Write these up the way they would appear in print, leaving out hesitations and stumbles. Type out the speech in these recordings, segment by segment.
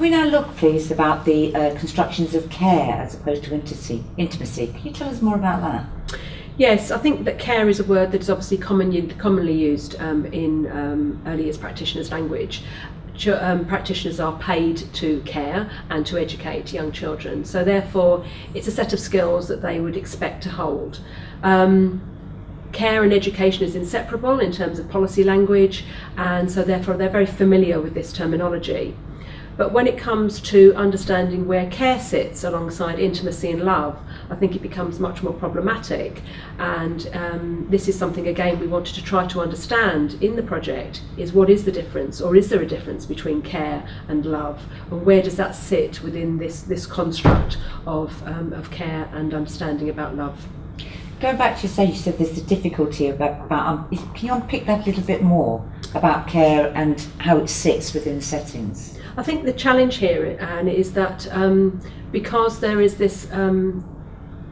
Can we now look, please, about the constructions of care as opposed to intimacy? Can you tell us more about that? Yes, I think that care is a word that is obviously commonly used in early years practitioners' language. Practitioners are paid to care and to educate young children, so therefore it's a set of skills that they would expect to hold. Care and education is inseparable in terms of policy language, and so therefore they're very familiar with this terminology. But when it comes to understanding where care sits alongside intimacy and love, I think it becomes much more problematic. And this is something, again, we wanted to try to understand in the project, is what is the difference, or is there a difference between care and love? And where does that sit within this construct of care and understanding about love? Going back to you said there's a difficulty about can you unpick that a little bit more about care and how it sits within settings? I think the challenge here, Anne, is that because there is this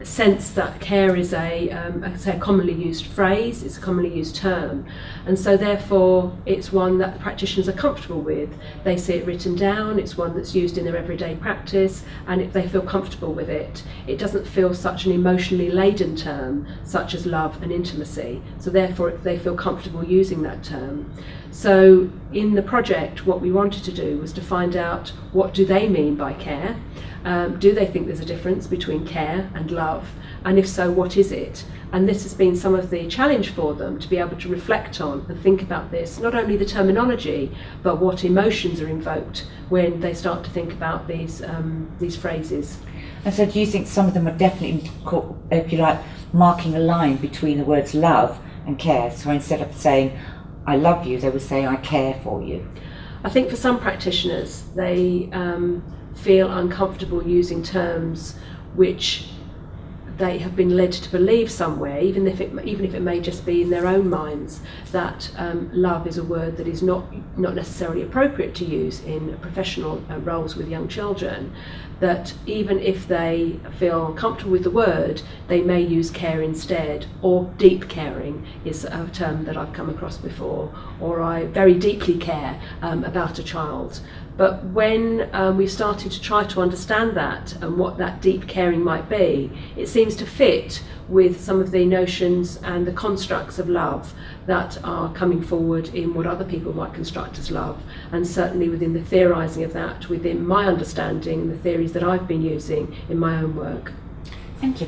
sense that care is a commonly used phrase, it's a commonly used term, and so therefore it's one that the practitioners are comfortable with. They see it written down, it's one that's used in their everyday practice, and if they feel comfortable with it, it doesn't feel such an emotionally laden term such as love and intimacy, so therefore they feel comfortable using that term. So in the project, what we wanted to do was to find out, what do they mean by care? Do they think there's a difference between care and love? And if so, what is it? And this has been some of the challenge for them, to be able to reflect on and think about this, not only the terminology, but what emotions are invoked when they start to think about these phrases. And so do you think some of them are definitely, if you like, marking a line between the words love and care? So instead of saying, I love you, they would say, I care for you. I think for some practitioners, they feel uncomfortable using terms which they have been led to believe somewhere, even if it may just be in their own minds, that love is a word that is not necessarily appropriate to use in professional roles with young children. That even if they feel comfortable with the word, they may use care instead, or deep caring is a term that I've come across before, or I very deeply care about a child. But when we started to try to understand that and what that deep caring might be, it seems to fit with some of the notions and the constructs of love that are coming forward in what other people might construct as love, and certainly within the theorising of that, within my understanding, the theories that I've been using in my own work. Thank you.